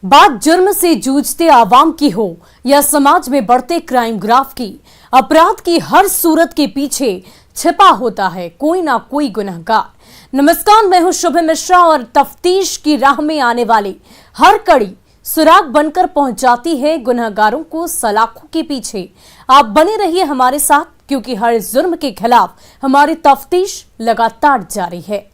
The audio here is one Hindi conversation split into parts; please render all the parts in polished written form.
बात जुर्म से जूझते आवाम की हो या समाज में बढ़ते क्राइम ग्राफ की, अपराध की हर सूरत के पीछे छिपा होता है कोई ना कोई गुनहगार। नमस्कार, मैं हूं शुभ मिश्रा और तफ्तीश की राह में आने वाली हर कड़ी सुराग बनकर पहुंच जाती है गुनहगारों को सलाखों के पीछे। आप बने रहिए हमारे साथ, क्योंकि हर जुर्म के खिलाफ हमारी तफ्तीश लगातार जारी है।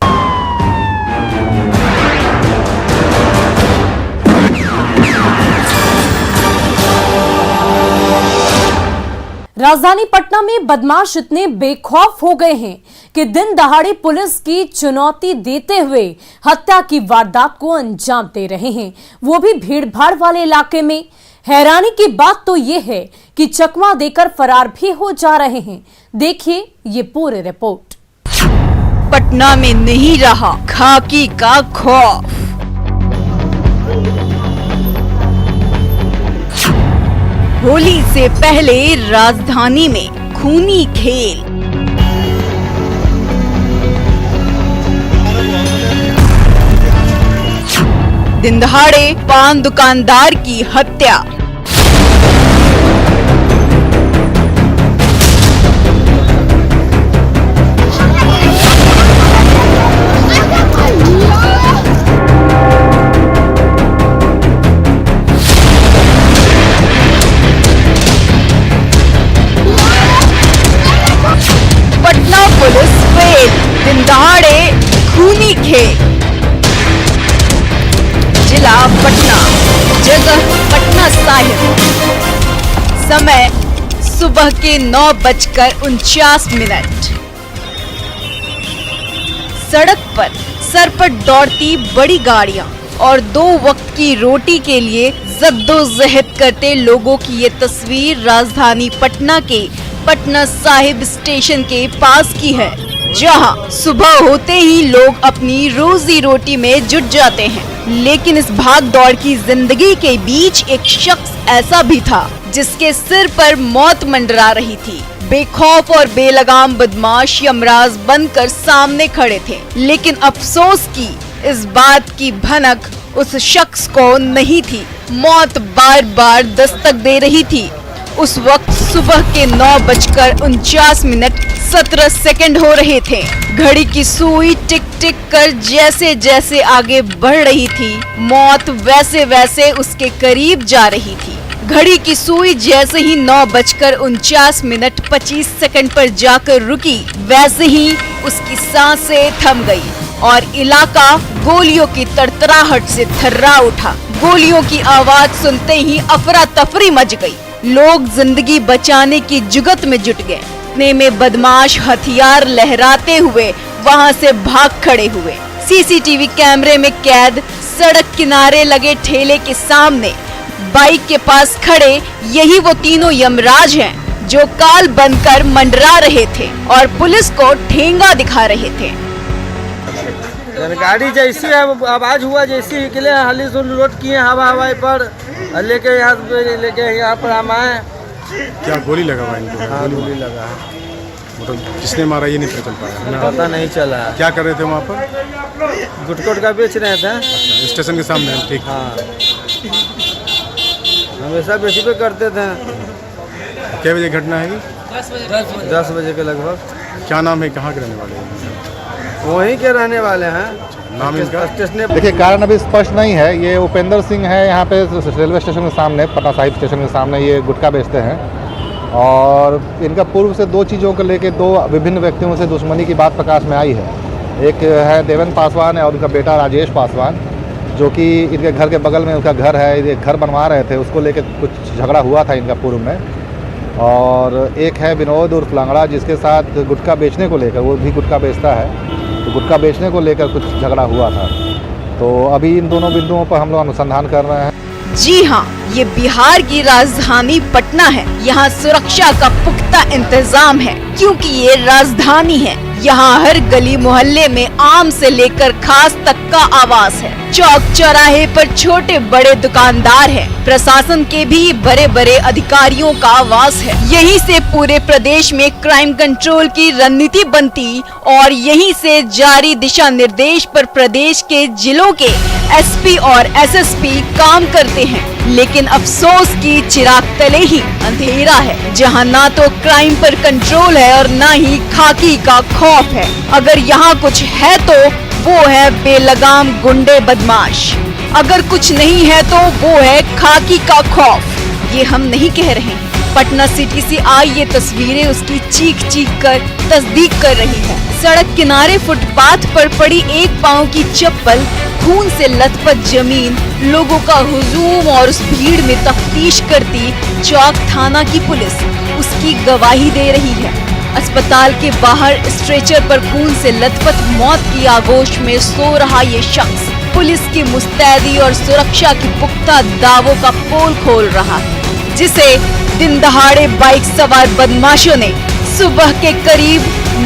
राजधानी पटना में बदमाश इतने बेखौफ हो गए हैं कि दिन दहाड़े पुलिस की चुनौती देते हुए हत्या की वारदात को अंजाम दे रहे हैं, वो भी भीड़भाड़ वाले इलाके में। हैरानी की बात तो ये है कि चकमा देकर फरार भी हो जा रहे हैं। देखिए ये पूरी रिपोर्ट। पटना में नहीं रहा खाकी का खौफ। होली से पहले राजधानी में खूनी खेल। दिन दहाड़े पान दुकानदार की हत्या। पुलिस फेल, दिन दहाड़े खूनी खेल। जिला पटना, जगह पटना साहिब। समय सुबह के 9:49। सड़क पर सरपट दौड़ती बड़ी गाड़ियां और 2 वक्त की रोटी के लिए जद्दोजहद करते लोगों की ये तस्वीर राजधानी पटना के पटना साहिब स्टेशन के पास की है, जहां सुबह होते ही लोग अपनी रोजी रोटी में जुट जाते हैं। लेकिन इस भाग दौड़ की जिंदगी के बीच एक शख्स ऐसा भी था जिसके सिर पर मौत मंडरा रही थी। बेखौफ और बेलगाम बदमाश यमराज बनकर सामने खड़े थे, लेकिन अफसोस की इस बात की भनक उस शख्स को नहीं थी। मौत बार बार दस्तक दे रही थी। उस वक्त सुबह के 9:49 हो रहे थे। घड़ी की सुई टिक टिक कर जैसे जैसे आगे बढ़ रही थी, मौत वैसे वैसे उसके करीब जा रही थी। घड़ी की सुई जैसे ही 9:49 पर जाकर रुकी, वैसे ही उसकी सांसें थम गई और इलाका गोलियों की तड़तड़ाहट से थर्रा उठा। गोलियों की आवाज सुनते ही अफरा तफरी मच गई। लोग जिंदगी बचाने की जुगत में जुट गए। इतने में बदमाश हथियार लहराते हुए वहां से भाग खड़े हुए। सीसीटीवी कैमरे में कैद सड़क किनारे लगे ठेले के सामने बाइक के पास खड़े यही वो तीनों यमराज हैं जो काल बनकर मंडरा रहे थे और पुलिस को ठेंगा दिखा रहे थे। गाड़ी जैसी आवाज हुआ, जैसी निकले हाली सुन लोड किए हवाई पर लेके यहाँ पर हम आए। क्या गोली लगा हुआ इनको? हाँ, गोली लगा है। मतलब किसने मारा ये नहीं पता चल पाया? पता नहीं चला। क्या कर रहे थे वहाँ पर? गुटकोट का बेच रहे थे। अच्छा, स्टेशन के सामने? ठीक। हाँ, हमेशा बेची पे करते थे। क्या बजे घटना है? 10 बजे के लगभग। क्या नाम है, कहाँ के रहने वाले हैं? वहीं के रहने वाले हैं। नाम इनका? देखिए, कारण अभी स्पष्ट नहीं है। ये उपेंद्र सिंह है, यहाँ पे रेलवे स्टेशन के सामने, पटना साहिब स्टेशन के सामने ये गुटखा बेचते हैं। और इनका पूर्व से 2 चीज़ों को लेके 2 विभिन्न व्यक्तियों से दुश्मनी की बात प्रकाश में आई है। एक है देवेंद्र पासवान है और उनका बेटा राजेश पासवान, जो कि इनके घर के बगल में उनका घर है। ये घर बनवा रहे थे, उसको लेके कुछ झगड़ा हुआ था इनका पूर्व में। और एक है विनोद उर्फ लांगड़ा, जिसके साथ गुटखा बेचने को लेकर, वो भी गुटखा बेचता है, तो गुटखा बेचने को लेकर कुछ झगड़ा हुआ था। तो अभी इन दोनों बिंदुओं पर हम लोग अनुसंधान कर रहे हैं। जी हाँ, ये बिहार की राजधानी पटना है। यहाँ सुरक्षा का पुख्ता इंतजाम है, क्योंकि ये राजधानी है। यहाँ हर गली मोहल्ले में आम से लेकर खास तक का आवास है। चौक चौराहे पर छोटे बड़े दुकानदार हैं। प्रशासन के भी बड़े बड़े अधिकारियों का वास है। यहीं से पूरे प्रदेश में क्राइम कंट्रोल की रणनीति बनती और यहीं से जारी दिशा निर्देश पर प्रदेश के जिलों के एसपी और एसएसपी काम करते हैं। लेकिन अफसोस की चिराग तले ही अंधेरा है, जहां ना तो क्राइम पर कंट्रोल है और ना ही खाकी का खौफ है। अगर यहाँ कुछ है तो वो है बेलगाम गुंडे बदमाश। अगर कुछ नहीं है तो वो है खाकी का खौफ। ये हम नहीं कह रहे हैं। पटना सिटी से आई ये तस्वीरें उसकी चीख चीख कर तस्दीक कर रही है। सड़क किनारे फुटपाथ पर पड़ी एक पाँव की चप्पल, खून से लथपथ जमीन, लोगों का हुजूम और उस भीड़ में तफ्तीश करती चौक थाना की पुलिस उसकी गवाही दे रही है। अस्पताल के बाहर स्ट्रेचर पर खून से लथपथ मौत की आगोश में सो रहा ये शख्स पुलिस की मुस्तैदी और सुरक्षा की पुख्ता दावों का पोल खोल रहा है, जिसे दिन दहाड़े बाइक सवार बदमाशों ने सुबह के करीब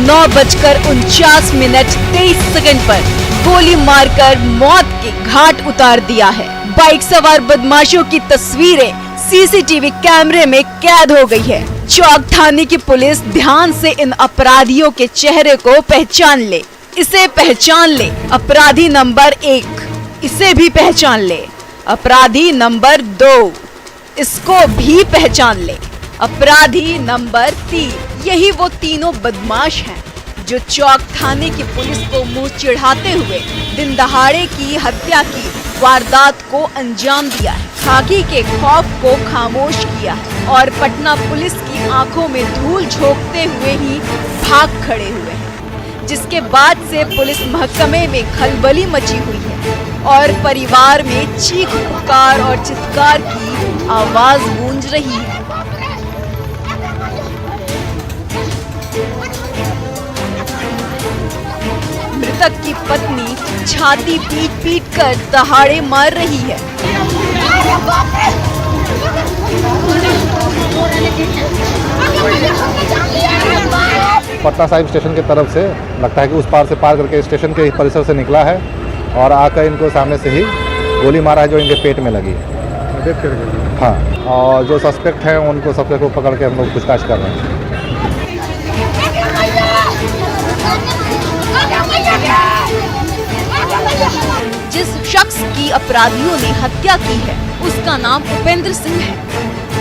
9:49 पर गोली मारकर मौत के घाट उतार दिया है। बाइक सवार बदमाशों की तस्वीरें सीसीटीवी कैमरे में कैद हो गई है। चौक थाने की पुलिस ध्यान से इन अपराधियों के चेहरे को पहचान ले। इसे पहचान ले, अपराधी नंबर 1। इसे भी पहचान ले, अपराधी नंबर 2। इसको भी पहचान ले, अपराधी नंबर 3। यही वो तीनों बदमाश हैं जो चौक थाने की पुलिस को मुंह चिढ़ाते हुए दिन दहाड़े की हत्या की वारदात को अंजाम दिया है, खाकी के खौफ को खामोश किया है और पटना पुलिस की आंखों में धूल झोंकते हुए ही भाग खड़े हुए हैं, जिसके बाद से पुलिस महकमे में खलबली मची हुई है और परिवार में चीख पुकार और चित्कार की आवाज गूंज रही है। मृतक की पत्नी छाती पीट पीट कर दहाड़े मार रही है। पटना साहिब स्टेशन की तरफ से लगता है कि उस पार से पार करके स्टेशन के परिसर से निकला है और आकर इनको सामने से ही गोली मारा है, जो इनके पेट में लगी है। हाँ, और जो सस्पेक्ट हैं उनको सबसे को पकड़ के हम लोग पूछताछ कर रहे हैं। जिस शख्स की अपराधियों ने हत्या की है उसका नाम उपेंद्र सिंह है,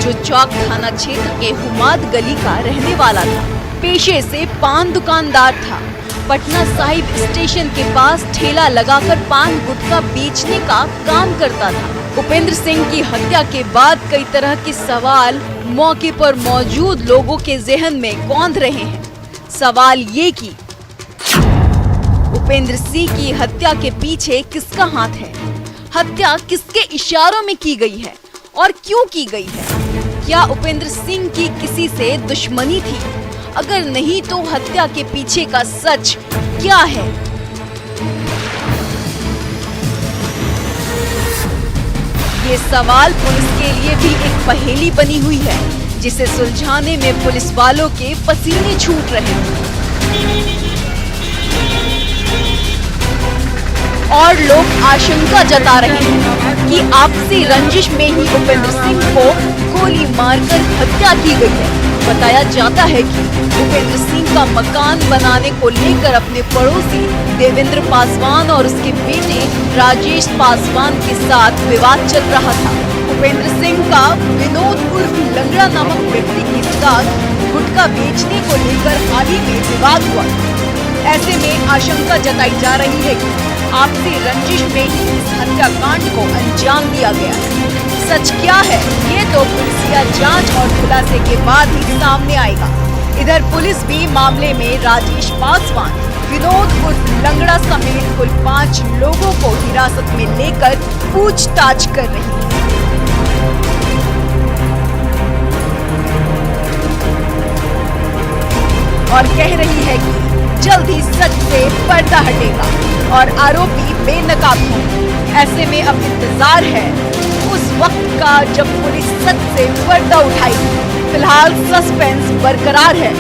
जो चौक थाना क्षेत्र के हुमाद गली का रहने वाला था। पेशे से पान दुकानदार था। पटना साहिब स्टेशन के पास ठेला लगाकर पान गुटखा बेचने का काम करता था। उपेंद्र सिंह की हत्या के बाद कई तरह के सवाल मौके पर मौजूद लोगों के जहन में कौंध रहे हैं। सवाल ये कि उपेंद्र सिंह की हत्या के पीछे किसका हाथ है? हत्या किसके इशारों में की गई है और क्यों की गई है? क्या उपेंद्र सिंह की किसी से दुश्मनी थी? अगर नहीं तो हत्या के पीछे का सच क्या है? ये सवाल पुलिस के लिए भी एक पहेली बनी हुई है, जिसे सुलझाने में पुलिस वालों के पसीने छूट रहे हैं। और लोग आशंका जता रहे हैं कि आपसी रंजिश में ही उपेंद्र सिंह को गोली मारकर हत्या की गई है। बताया जाता है कि उपेंद्र सिंह का मकान बनाने को लेकर अपने पड़ोसी देवेंद्र पासवान और उसके बेटे राजेश पासवान के साथ विवाद चल रहा था। उपेंद्र सिंह का विनोद उर्फ लंगड़ा नामक व्यक्ति के साथ गुटखा बेचने को लेकर हाल ही में विवाद हुआ। ऐसे में आशंका जताई जा रही है कि आपसी रंजिश में ही इस हत्याकांड को अंजाम दिया गया। सच क्या है ये तो पुलिसिया जांच और खुलासे के बाद ही सामने आएगा। इधर पुलिस भी मामले में राजेश पासवान, विनोद उर्फ लंगड़ा समेत कुल 5 लोगों को हिरासत में लेकर पूछताछ कर रही है। और कह रही है कि जल्द ही सच से पर्दा हटेगा और आरोपी बेनकाब होंगे। ऐसे में अब इंतजार है उस वक्त का जब पुलिस सच से पर्दा उठाएगी। फिलहाल सस्पेंस बरकरार है।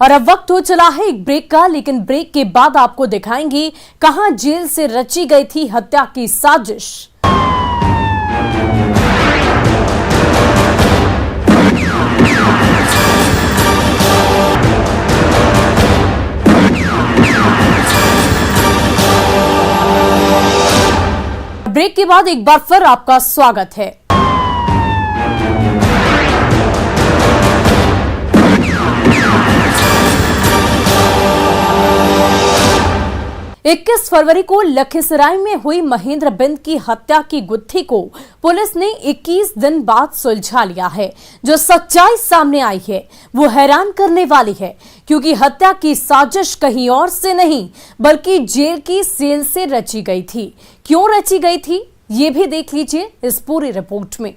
और अब वक्त हो चला है एक ब्रेक का, लेकिन ब्रेक के बाद आपको दिखाएंगे कहां जेल से रची गई थी हत्या की साजिश। ब्रेक के बाद एक बार फिर आपका स्वागत है। 21 फरवरी को लखीसराय में हुई महेंद्र बिंद की हत्या की गुत्थी को पुलिस ने 21 दिन बाद सुलझा लिया है। जो सच्चाई सामने आई है वो हैरान करने वाली है, क्योंकि हत्या की साजिश कहीं और से नहीं बल्कि जेल की सेल से रची गई थी। क्यों रची गई थी ये भी देख लीजिए इस पूरी रिपोर्ट में।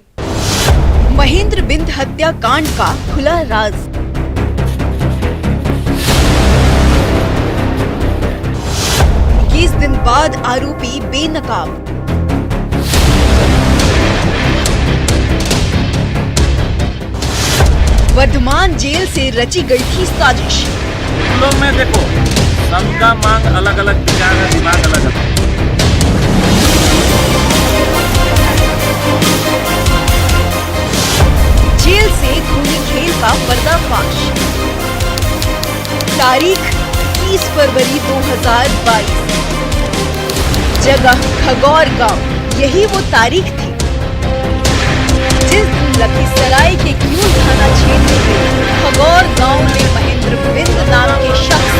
महेंद्र बिंद हत्याकांड का खुला राज। 21 दिन बाद आरोपी बेनकाब। वर्धमान जेल से रची गई थी साजिश। लोग में देखो सबका मांग अलग अलग, विचार है, दिमाग अलग अलग। जेल से खूनी खेल का पर्दाफाश। तारीख 30 फरवरी 2022। जगह खगौर गांव। यही वो तारीख थी जिस दिन लखीसराय के क्यूल थाना क्षेत्र के खगौर गांव में महेंद्र बिंद नाम के शख्स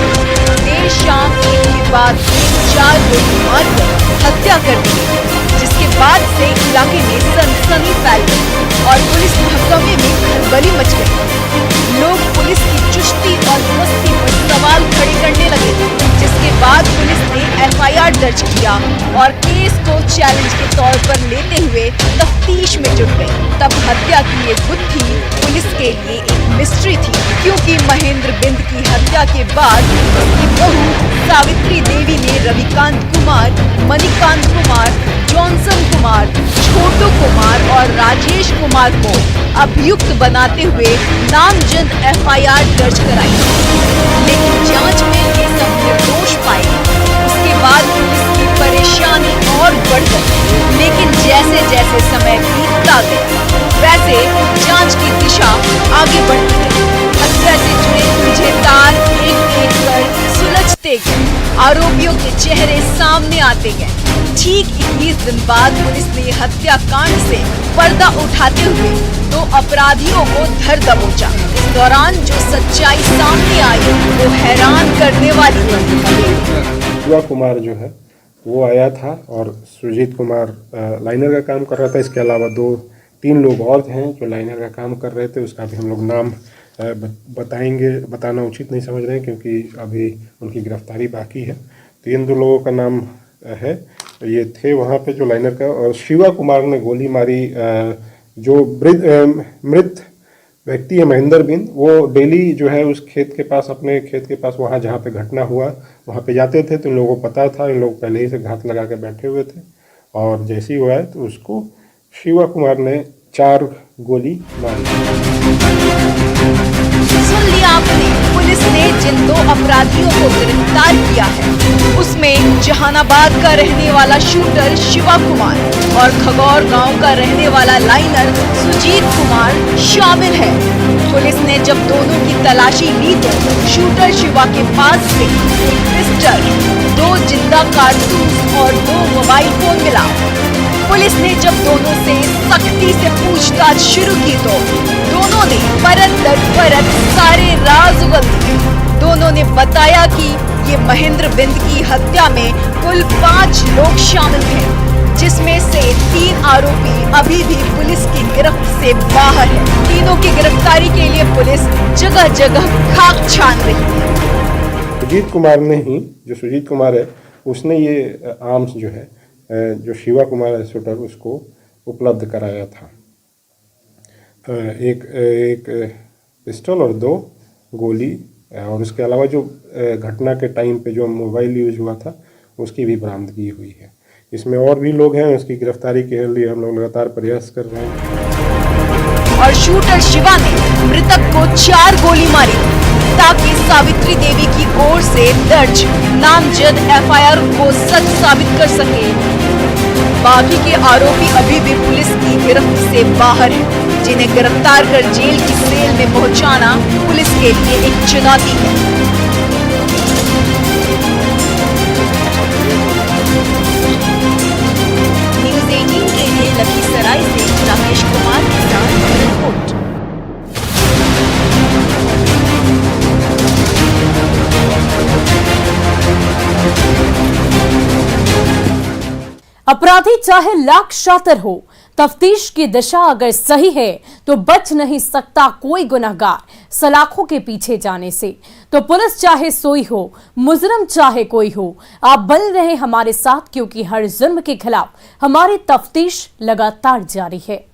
देर शाम एक के बाद 4 गोली मारकर हत्या कर दी, जिसके बाद से इलाके में सनसनी फैल गई और पुलिस महकमे में खलबली मच गई। लोग पुलिस की चुस्ती और मस्ती पर सवाल खड़े करने लगे, जिसके बाद पुलिस ने एफआईआर दर्ज किया और केस को चैलेंज के तौर पर लेते हुए तफ्तीश में जुट गई। तब हत्या की ये गुत्थी पुलिस के लिए एक मिस्ट्री थी, क्योंकि महेंद्र बिंद की हत्या के बाद उसकी बहू सावित्री देवी ने रविकांत कुमार, मणिकांत कुमार, जॉनसन कुमार, छोटू कुमार और राजेश कुमार को अभियुक्त बनाते हुए नामजद एफआईआर दर्ज कराई, लेकिन जांच में ये सब निर्दोष पाए। उसके बाद पुलिस की परेशानी और बढ़ गई, लेकिन जैसे जैसे समय बीतता गया वैसे जांच की दिशा आगे बढ़ती गई। हत्या से जुड़े तुझे तार एक एक कर सुलझते गए, आरोपियों के चेहरे सामने आते गए। ठीक 21 दिन बाद पुलिस ने हत्याकांड से पर्दा उठाते हुए 2 अपराधियों को धर दबोचा। इस दौरान जो सच्चाई सामने आई वो हैरान करने वाली थी। शिवा कुमार जो है वो आया था और सुजीत कुमार लाइनर का काम कर रहा था। इसके अलावा 2-3 लोग और हैं जो लाइनर का काम कर रहे थे। उसका भी हम लोग नाम बताना उचित नहीं समझ रहे हैं, क्योंकि अभी उनकी गिरफ्तारी बाकी है। तो इन 2 लोगों का नाम है, ये थे वहाँ पे जो लाइनर का। और शिवा कुमार ने गोली मारी। जो मृत व्यक्ति है महेंद्र बिंद, वो डेली जो है उस खेत के पास, अपने खेत के पास, वहाँ जहाँ पे घटना हुआ वहाँ पे जाते थे। तो इन लोगों को पता था, इन लोग पहले ही से घात लगा के बैठे हुए थे। और जैसे ही हुआ है तो उसको शिवा कुमार ने 4 गोली मारी। सुन लिया आपने, पुलिस ने जिन 2 अपराधियों को गिरफ्तार किया है उसमें जहानाबाद का रहने वाला शूटर शिवा कुमार और खगौर गांव का रहने वाला लाइनर सुजीत कुमार शामिल है। पुलिस ने जब दोनों की तलाशी ली तो शूटर शिवा के पास से एक पिस्टल, 2 जिंदा कारतूस और 2 मोबाइल फोन मिला। पुलिस ने जब दोनों से सख्ती से पूछताछ शुरू की तो दोनों ने परत दर परत सारे राज उगल दिए। दोनों ने बताया कि ये महेंद्र बिंद की हत्या में कुल 5 लोग शामिल थे, जिसमें से 3 आरोपी अभी भी पुलिस की गिरफ्त से बाहर है। तीनों की गिरफ्तारी के लिए पुलिस जगह जगह खाक छान रही है। सुजीत कुमार ने ही, जो सुजीत कुमार है, उसने ये आर्म्स जो है, जो शिवा कुमार है शूटर, उसको उपलब्ध कराया था। एक पिस्टल और 2 गोली, और उसके अलावा जो घटना के टाइम पे जो मोबाइल यूज हुआ था उसकी भी बरामदगी हुई है। इसमें और भी लोग हैं, उसकी गिरफ्तारी के लिए हम लोग लगातार प्रयास कर रहे हैं। और शूटर शिवा ने मृतक को 4 गोली मारी। जिला की सावित्री देवी की ओर से दर्ज नामजद एफआईआर को सच साबित कर सके। बाकी के आरोपी अभी भी पुलिस की गिरफ्त से बाहर हैं, जिन्हें गिरफ्तार कर जेल की सेल में पहुंचाना पुलिस के लिए एक चुनौती है। न्यूज़ 18 के लिए लखीसराय से राकेश कुमार के साथ रिपोर्ट। अपराधी चाहे लाख शातिर हो, तफ्तीश की दिशा अगर सही है तो बच नहीं सकता कोई गुनहगार सलाखों के पीछे जाने से। तो पुलिस चाहे सोई हो, मुजरिम चाहे कोई हो, आप बने रहे हमारे साथ, क्योंकि हर जुर्म के खिलाफ हमारी तफ्तीश लगातार जारी है।